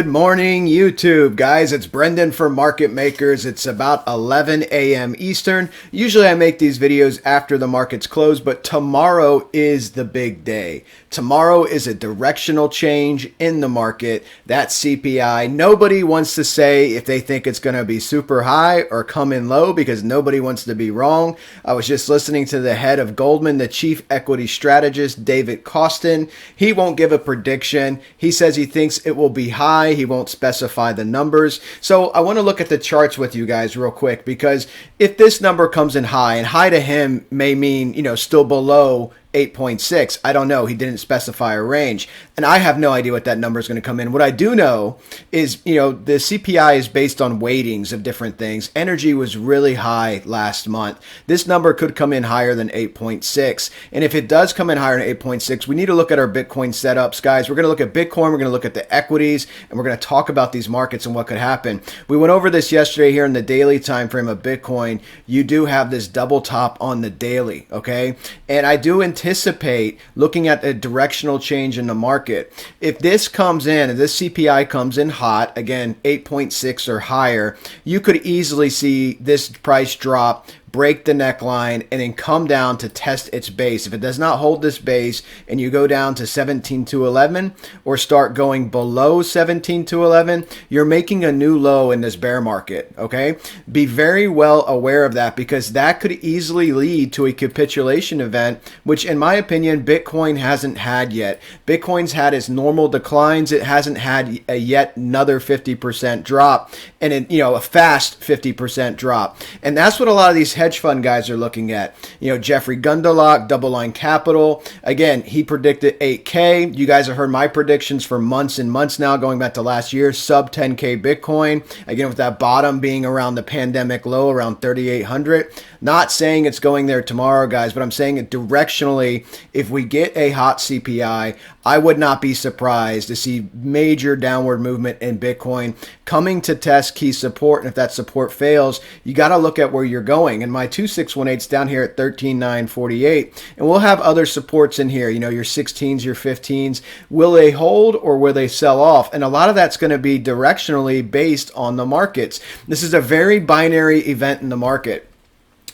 Good morning, YouTube. Guys, it's Brendan from Market Makers. It's about 11 a.m. Eastern. Usually I make these videos after the markets close, but tomorrow is the big day. Tomorrow is a directional change in the market. That's CPI. Nobody wants to say if they think it's going to be super high or come in low because nobody wants to be wrong. I was just listening to the head of Goldman, the chief equity strategist, David Costin. He won't give a prediction. He says he thinks it will be high. He won't specify the numbers. So I want to look at the charts with you guys real quick, because if this number comes in high, and high to him may mean, still below 8.6. I don't know. He didn't specify a range. And I have no idea what that number is going to come in. What I do know is, the CPI is based on weightings of different things. Energy was really high last month. This number could come in higher than 8.6. And if it does come in higher than 8.6, we need to look at our Bitcoin setups, guys. We're going to look at Bitcoin. We're going to look at the equities, and we're going to talk about these markets and what could happen. We went over this yesterday here in the daily time frame of Bitcoin. You do have this double top on the daily, okay? And I do anticipate looking at a directional change in the market. If this comes in, if this CPI comes in hot, again, 8.6 or higher, you could easily see this price drop, break the neckline, and then come down to test its base. If it does not hold this base and you go down to 17,211 or start going below 17,211, you're making a new low in this bear market, okay? Be very well aware of that, because that could easily lead to a capitulation event, which in my opinion, Bitcoin hasn't had yet. Bitcoin's had its normal declines. It hasn't had a yet another 50% drop, and a fast 50% drop. And that's what a lot of these hedge fund guys are looking at. Jeffrey Gundlach, Double Line Capital. Again, he predicted 8K. You guys have heard my predictions for months and months now, going back to last year, sub 10K Bitcoin. Again, with that bottom being around the pandemic low, around 3,800. Not saying it's going there tomorrow, guys, but I'm saying it directionally. If we get a hot CPI, I would not be surprised to see major downward movement in Bitcoin coming to test key support. And if that support fails, you got to look at where you're going. And my 2618 is down here at 13,948. And we'll have other supports in here, your 16s, your 15s. Will they hold or will they sell off? And a lot of that's going to be directionally based on the markets. This is a very binary event in the market.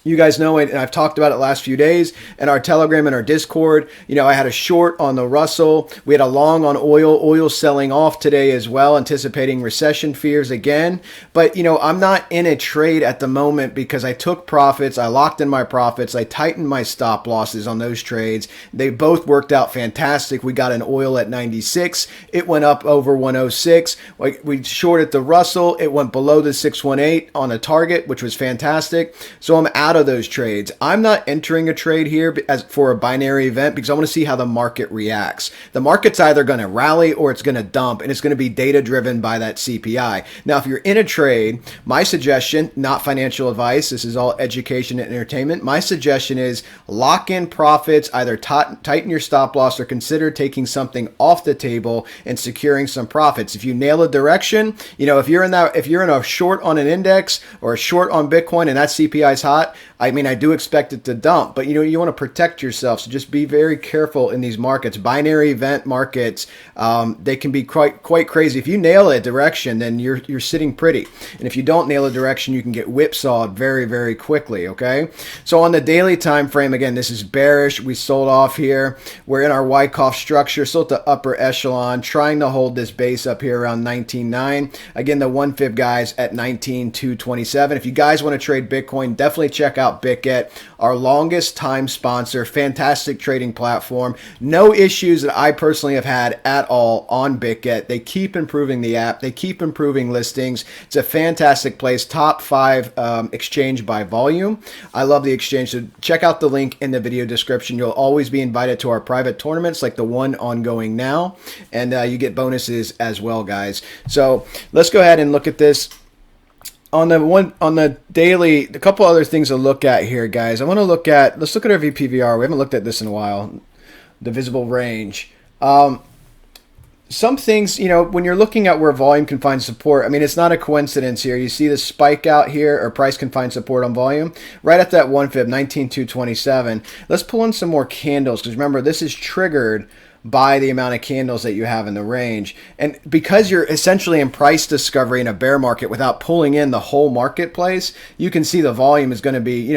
You guys know it, and I've talked about it last few days in our Telegram and our Discord. I had a short on the Russell. We had a long on oil. Oil selling off today as well, anticipating recession fears again. But, I'm not in a trade at the moment because I took profits. I locked in my profits. I tightened my stop losses on those trades. They both worked out fantastic. We got an oil at 96. It went up over 106. We shorted the Russell. It went below the 618 on a target, which was fantastic. So I'm out of those trades. I'm not entering a trade here as for a binary event because I want to see how the market reacts. The market's either going to rally or it's going to dump, and it's going to be data driven by that CPI. Now, if you're in a trade, my suggestion, not financial advice, this is all education and entertainment. My suggestion is lock in profits, either tighten your stop loss or consider taking something off the table and securing some profits. If you nail a direction, if you're in a short on an index or a short on Bitcoin and that CPI is hot, I do expect it to dump, but you want to protect yourself. So just be very careful in these markets. Binary event markets, they can be quite crazy. If you nail a direction, then you're sitting pretty. And if you don't nail a direction, you can get whipsawed very, very quickly, okay? So on the daily time frame, again, this is bearish. We sold off here. We're in our Wyckoff structure, still at the upper echelon, trying to hold this base up here around 19.9. Again, the 1-fib guys at 19,227. If you guys want to trade Bitcoin, definitely check out BITGET, our longest time sponsor, fantastic trading platform. No issues that I personally have had at all on BITGET. They keep improving the app. They keep improving listings. It's a fantastic place. Top 5 exchange by volume. I love the exchange. So check out the link in the video description. You'll always be invited to our private tournaments like the one ongoing now. And you get bonuses as well, guys. So let's go ahead and look at this. On the daily, a couple other things to look at here, guys. Let's look at our VPVR. We haven't looked at this in a while. The visible range. Some things, when you're looking at where volume can find support, it's not a coincidence here. You see the spike out here, or price can find support on volume, right at that 1-fib, 19,227. Let's pull in some more candles, because remember, this is triggered by the amount of candles that you have in the range. And because you're essentially in price discovery in a bear market without pulling in the whole marketplace, you can see the volume is going to be,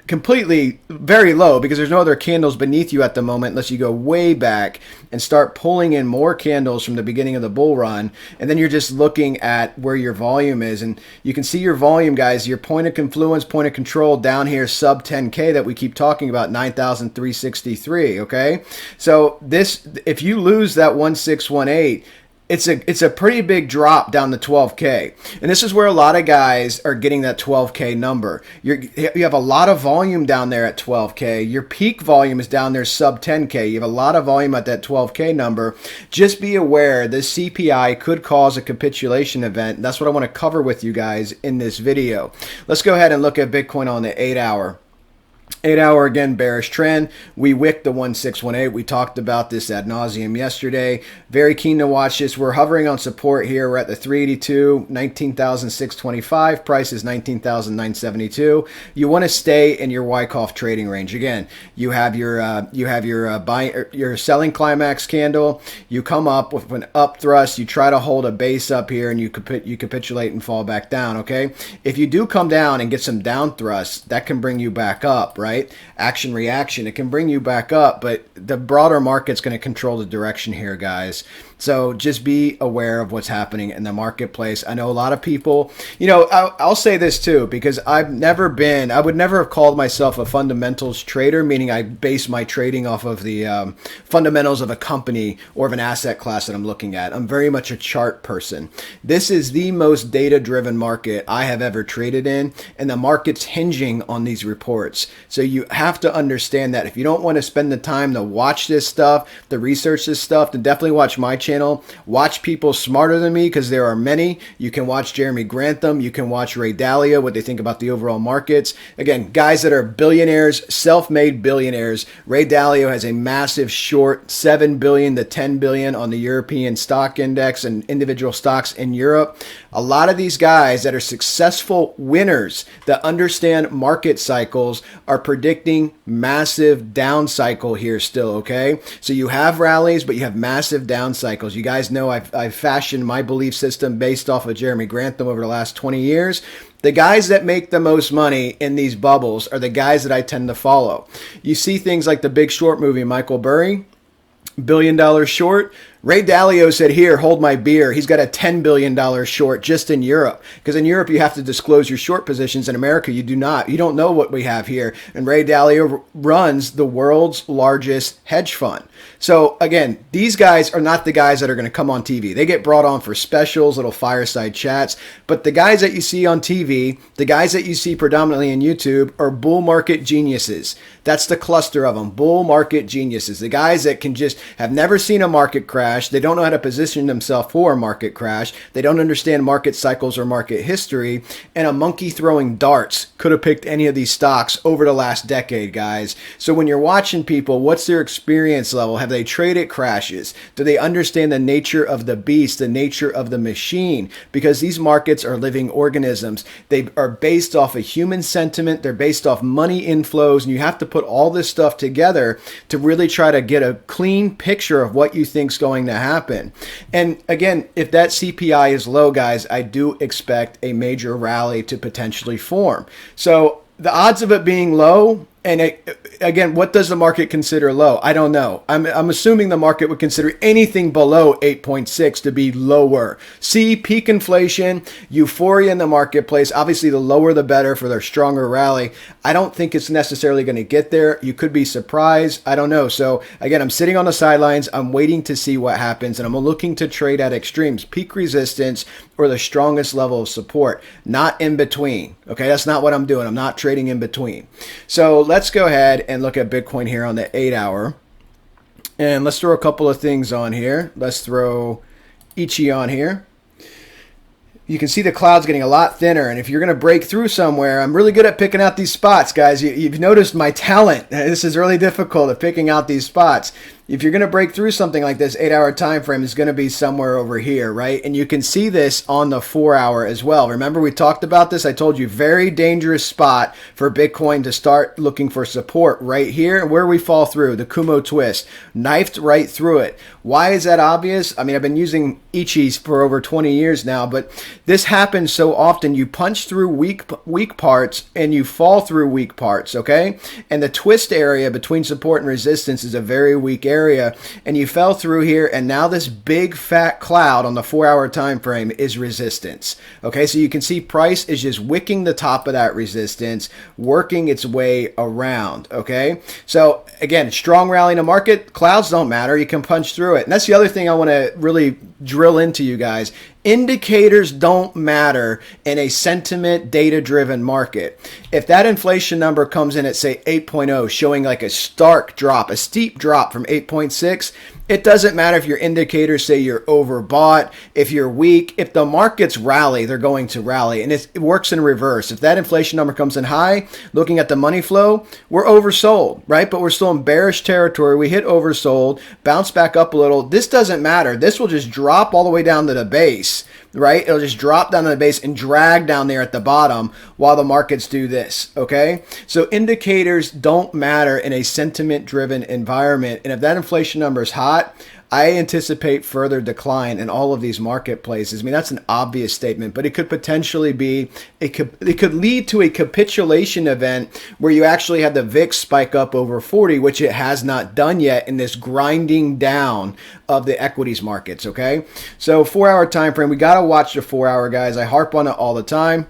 completely very low because there's no other candles beneath you at the moment unless you go way back and start pulling in more candles from the beginning of the bull run. And then you're just looking at where your volume is. And you can see your volume, guys, your point of confluence, point of control down here, sub 10K that we keep talking about, 9,363. Okay. So this, if you lose that 1618, it's a pretty big drop down to 12K. And this is where a lot of guys are getting that 12K number. You have a lot of volume down there at 12K. Your peak volume is down there sub 10K. You have a lot of volume at that 12K number. Just be aware this CPI could cause a capitulation event. That's what I want to cover with you guys in this video. Let's go ahead and look at Bitcoin on the 8-hour. 8-hour, again, bearish trend. We wicked the 1618. We talked about this ad nauseum yesterday. Very keen to watch this. We're hovering on support here. We're at the 382, 19,625. Price is 19,972. You want to stay in your Wyckoff trading range. Again, you have your your selling climax candle. You come up with an up thrust. You try to hold a base up here, and you capitulate and fall back down. Okay. If you do come down and get some down thrusts, that can bring you back up. Right? Action reaction. It can bring you back up, but the broader market's going to control the direction here, guys. So just be aware of what's happening in the marketplace. I know a lot of people, I'll say this too, because I would never have called myself a fundamentals trader, meaning I base my trading off of the fundamentals of a company or of an asset class that I'm looking at. I'm very much a chart person. This is the most data-driven market I have ever traded in, and the market's hinging on these reports. So you have to understand that if you don't want to spend the time to watch this stuff, to research this stuff, then definitely watch my channel. Watch people smarter than me, because there are many. You can watch Jeremy Grantham. You can watch Ray Dalio, what they think about the overall markets. Again, guys that are billionaires, self-made billionaires. Ray Dalio has a massive short, 7 billion to 10 billion on the European stock index and individual stocks in Europe. A lot of these guys that are successful winners that understand market cycles are predicting massive down cycle here still, okay? So you have rallies, but you have massive down cycles. You guys know I've fashioned my belief system based off of Jeremy Grantham over the last 20 years. The guys that make the most money in these bubbles are the guys that I tend to follow. You see things like the Big Short movie, Michael Burry, $1 billion short. Ray Dalio said, here, hold my beer. He's got a $10 billion short just in Europe. Because in Europe, you have to disclose your short positions. In America, you do not. You don't know what we have here. And Ray Dalio runs the world's largest hedge fund. So again, these guys are not the guys that are going to come on TV. They get brought on for specials, little fireside chats. But the guys that you see on TV, the guys that you see predominantly in YouTube are bull market geniuses. That's the cluster of them, bull market geniuses. The guys that can just have never seen a market crash. They don't know how to position themselves for a market crash. They don't understand market cycles or market history. And a monkey throwing darts could have picked any of these stocks over the last decade, guys. So when you're watching people, what's their experience level? Have they traded crashes? Do they understand the nature of the beast, the nature of the machine? Because these markets are living organisms. They are based off of human sentiment. They're based off money inflows. And you have to put all this stuff together to really try to get a clean picture of what you think's going to happen. And again, if that CPI is low, guys, I do expect a major rally to potentially form. So the odds of it being low, and again, what does the market consider low? I don't know. I'm assuming the market would consider anything below 8.6 to be lower. See, peak inflation, euphoria in the marketplace. Obviously, the lower the better for their stronger rally. I don't think it's necessarily going to get there. You could be surprised. I don't know. So again, I'm sitting on the sidelines. I'm waiting to see what happens, and I'm looking to trade at extremes, peak resistance or the strongest level of support, not in between. Okay, that's not what I'm doing. I'm not trading in between. So let's go ahead and look at Bitcoin here on the 8-hour. And let's throw a couple of things on here. Let's throw Ichi on here. You can see the cloud's getting a lot thinner. And if you're going to break through somewhere, I'm really good at picking out these spots, guys. You've noticed my talent. This is really difficult at picking out these spots. if you're going to break through something like this, 8-hour time frame is going to be somewhere over here, right? And you can see this on the 4-hour as well. Remember, we talked about this. I told you, very dangerous spot for Bitcoin to start looking for support right here, where we fall through the Kumo twist, knifed right through it. Why is that obvious? I mean, I've been using Equities for over 20 years now, but this happens so often. You punch through weak parts and you fall through weak parts, okay? And the twist area between support and resistance is a very weak area, and you fell through here, and now this big fat cloud on the 4-hour time frame is resistance. Okay, so you can see price is just wicking the top of that resistance, working its way around. Okay, so again, strong rally in the market, clouds don't matter, you can punch through it. And that's the other thing I want to really drill into, you guys. Indicators don't matter in a sentiment data-driven market. If that inflation number comes in at, say, 8.0, showing like a stark drop, a steep drop from 8.6, it doesn't matter if your indicators say you're overbought, if you're weak. If the markets rally, they're going to rally. And it works in reverse. If that inflation number comes in high, looking at the money flow, we're oversold, right? But we're still in bearish territory. We hit oversold, bounce back up a little. This doesn't matter. This will just drop all the way down to the base, right? It'll just drop down to the base and drag down there at the bottom while the markets do this, okay? So indicators don't matter in a sentiment-driven environment. And if that inflation number is hot, I anticipate further decline in all of these marketplaces. I mean, that's an obvious statement, but it could potentially be, it could lead to a capitulation event where you actually have the VIX spike up over 40, which it has not done yet in this grinding down of the equities markets, okay? So 4-hour time frame, we got to watch the 4-hour, guys. I harp on it all the time.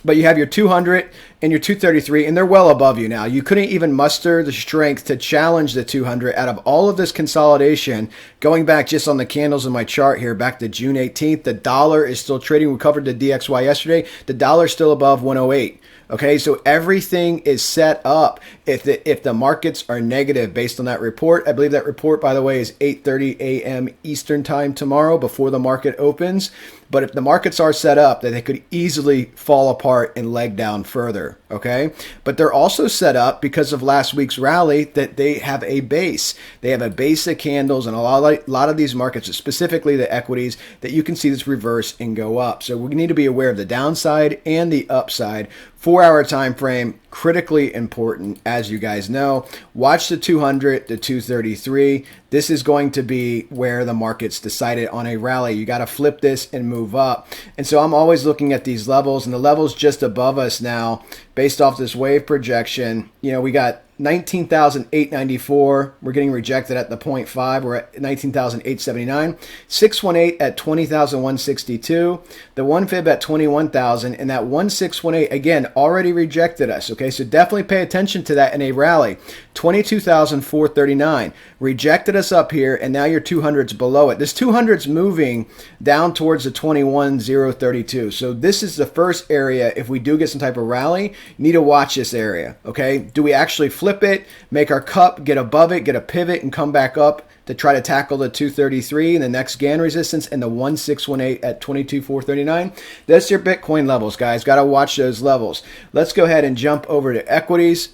But you have your 200 and your 233, and they're well above you now. You couldn't even muster the strength to challenge the 200 out of all of this consolidation. Going back just on the candles in my chart here, back to June 18th, the dollar is still trading. We covered the DXY yesterday. The dollar is still above 108. Okay, so everything is set up if the markets are negative based on that report. I believe that report, by the way, is 8:30 a.m. Eastern time tomorrow before the market opens. But if the markets are set up, that they could easily fall apart and leg down further, okay? But they're also set up because of last week's rally that they have a base. They have a base of candles and a lot of these markets, specifically the equities, that you can see this reverse and go up. So we need to be aware of the downside and the upside. 4-hour time frame, critically important, as you guys know. Watch the 200, the 233. This is going to be where the market's decided on a rally. You got to flip this and move up. And so I'm always looking at these levels, and the levels just above us now, based off this wave projection, you know, we got 19,894. We're getting rejected at the 0.5. We're at 19,879. 618 at 20,162. The 1 fib at 21,000. And that 1618, again, already rejected us. Okay, so definitely pay attention to that in a rally. 22,439. Rejected us up here, and now your 200's below it. This 200's moving down towards the 21,032. So this is the first area. If we do get some type of rally, you need to watch this area. Okay, do we actually flip it, make our cup, get above it, get a pivot, and come back up to try to tackle the 233 and the next GAN resistance and the 1618 at 22,439? That's your Bitcoin levels, guys. Got to watch those levels. Let's go ahead and jump over to equities.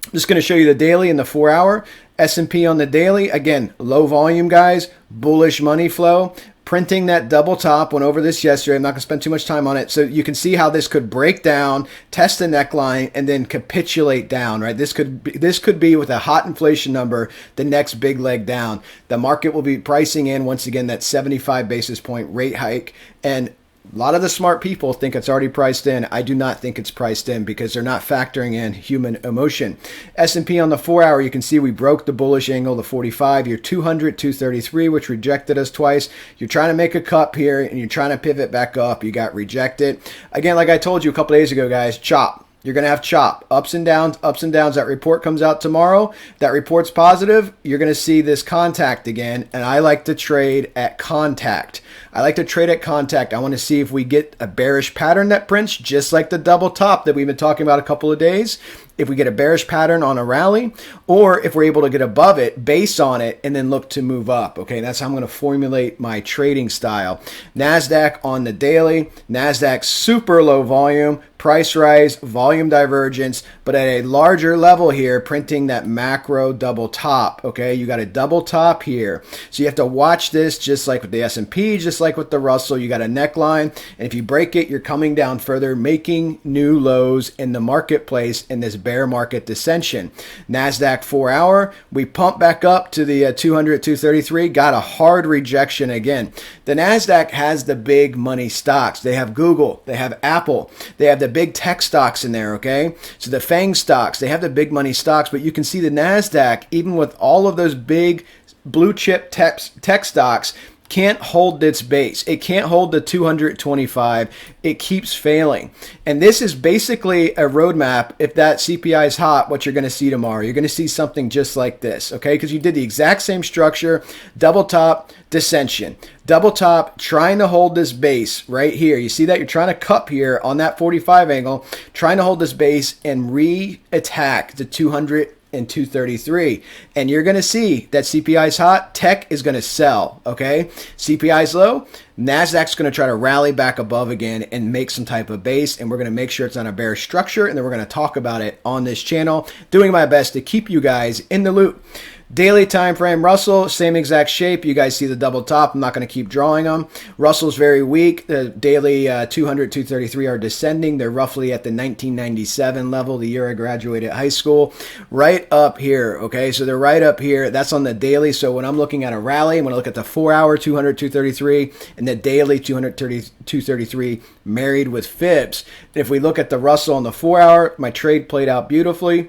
I'm just going to show you the daily and the 4-hour. S&P on the daily, again, low volume, guys, bullish money flow. Printing that double top, went over this yesterday. I'm not going to spend too much time on it. So you can see how this could break down, test the neckline, and then capitulate down, right? This could be with a hot inflation number, the next big leg down. The market will be pricing in, once again, that 75 basis point rate hike. And a lot of the smart people think it's already priced in. I do not think it's priced in because they're not factoring in human emotion. S&P on the 4-hour, you can see we broke the bullish angle, the 45. Your 200, 233, which rejected us twice. You're trying to make a cup here, and you're trying to pivot back up. You got rejected. Again, like I told you a couple days ago, guys, chop. You're going to have chop, ups and downs, ups and downs. That report comes out tomorrow. That report's positive. You're going to see this contact again, and I like to trade at contact. I like to trade at contact. I want to see if we get a bearish pattern that prints, just like the double top that we've been talking about a couple of days. If we get a bearish pattern on a rally, or if we're able to get above it, base on it, and then look to move up. Okay, that's how I'm going to formulate my trading style. Nasdaq on the daily. Nasdaq super low volume, price rise, volume divergence, but at a larger level here, printing that macro double top, okay? You got a double top here. So you have to watch this just like with the S&P, just like with the Russell. You got a neckline, and if you break it, you're coming down further, making new lows in the marketplace in this bear market descension. Nasdaq 4-hour, we pump back up to the 200, 233, got a hard rejection again. The Nasdaq has the big money stocks. They have Google, they have Apple, they have the big tech stocks in there, okay? So the FANG stocks, they have the big money stocks, but you can see the Nasdaq, even with all of those big blue chip tech stocks, can't hold its base. It can't hold the 225. It keeps failing. And this is basically a roadmap. If that CPI is hot, what you're going to see tomorrow, you're going to see something just like this, okay? Because you did the exact same structure, double top, dissension, double top, trying to hold this base right here. You see that? You're trying to cup here on that 45 angle, trying to hold this base and re-attack the 200 and 233, and you're going to see that CPI is hot, tech is going to sell, okay? CPI is low, Nasdaq's going to try to rally back above again and make some type of base, and we're going to make sure it's on a bearish structure, and then we're going to talk about it on this channel, doing my best to keep you guys in the loop. Daily time frame, Russell, same exact shape. You guys see the double top. I'm not going to keep drawing them. Russell's very weak. The daily 200, 233 are descending. They're roughly at the 1997 level, the year I graduated high school. Right up here, okay? So they're right up here. That's on the daily. So when I'm looking at a rally, I'm going to look at the 4-hour 200, 233 and the daily 233 married with fibs. If we look at the Russell on the 4-hour, my trade played out beautifully.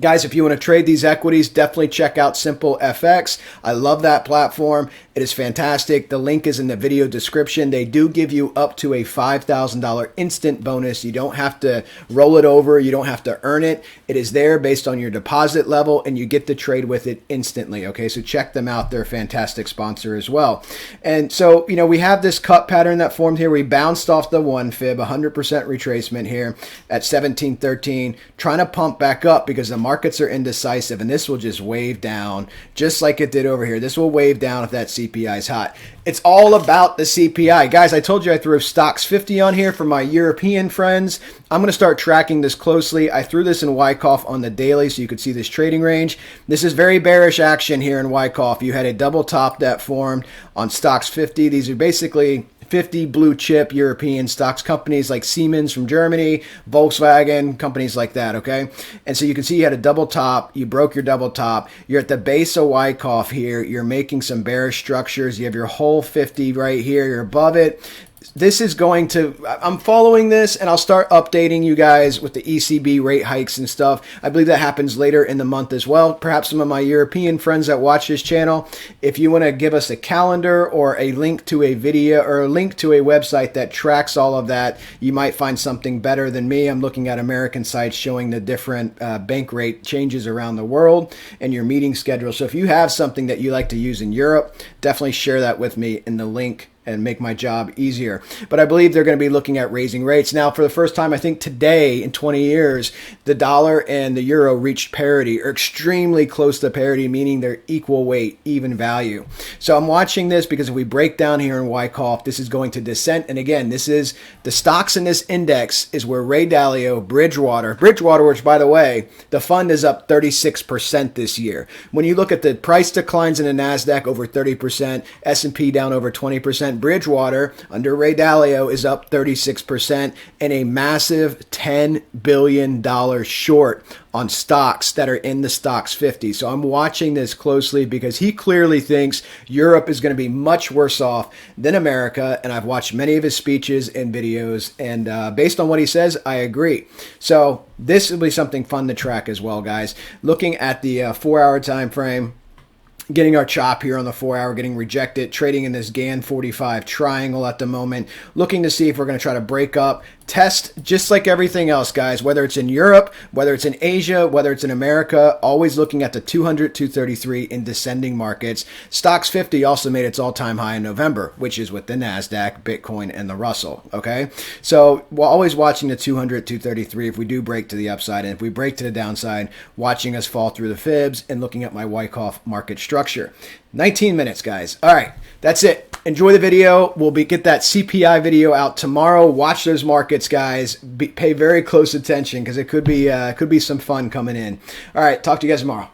Guys, if you want to trade these equities, definitely check out SimpleFX. I love that platform. It is fantastic. The link is in the video description. They do give you up to a $5,000 instant bonus. You don't have to roll it over. You don't have to earn it. It is there based on your deposit level, and you get to trade with it instantly. Okay, so check them out. They're a fantastic sponsor as well. And so, you know, we have this cut pattern that formed here. We bounced off the 1 fib, 100% retracement here at 1713, trying to pump back up because the markets are indecisive, and this will just wave down just like it did over here. This will wave down if that CPI is hot. It's all about the CPI. Guys, I told you I threw stocks 50 on here for my European friends. I'm going to start tracking this closely. I threw this in Wyckoff on the daily so you could see this trading range. This is very bearish action here in Wyckoff. You had a double top that formed on stocks 50. These are basically 50 blue chip European stocks, companies like Siemens from Germany, Volkswagen, companies like that, okay? And so you can see you had a double top, you broke your double top, you're at the base of Wyckoff here, you're making some bearish structures, you have your whole 50 right here, you're above it. This is going to, I'm following this, and I'll start updating you guys with the ECB rate hikes and stuff. I believe that happens later in the month as well. Perhaps some of my European friends that watch this channel, if you want to give us a calendar or a link to a video or a link to a website that tracks all of that, you might find something better than me. I'm looking at American sites showing the different bank rate changes around the world and your meeting schedule. So if you have something that you like to use in Europe, definitely share that with me in the link and make my job easier. But I believe they're going to be looking at raising rates. Now, for the first time, I think today in 20 years, the dollar and the euro reached parity, or extremely close to parity, meaning they're equal weight, even value. So I'm watching this because if we break down here in Wyckoff, this is going to descent. And again, this is the stocks in this index is where Ray Dalio, Bridgewater, which by the way, the fund is up 36% this year. When you look at the price declines in the Nasdaq, over 30%, S&P down over 20%, Bridgewater under Ray Dalio is up 36% and a massive $10 billion short on stocks that are in the stocks 50. So I'm watching this closely because he clearly thinks Europe is going to be much worse off than America. And I've watched many of his speeches and videos, and based on what he says, I agree. So this will be something fun to track as well, guys. Looking at the 4-hour time frame, getting our chop here on the 4-hour, getting rejected, trading in this GAN 45 triangle at the moment, looking to see if we're going to try to break up, test, just like everything else, guys, whether it's in Europe, whether it's in Asia, whether it's in America, always looking at the 200, 233 in descending markets. Stocks 50 also made its all-time high in November, which is with the Nasdaq, Bitcoin, and the Russell, okay? So we're always watching the 200, 233 if we do break to the upside, and if we break to the downside, watching us fall through the fibs and looking at my Wyckoff market structure. structure. 19 minutes, guys. All right, that's it. Enjoy the video. We'll get that CPI video out tomorrow. Watch those markets, guys. Pay very close attention because it could be some fun coming in. All right, talk to you guys tomorrow.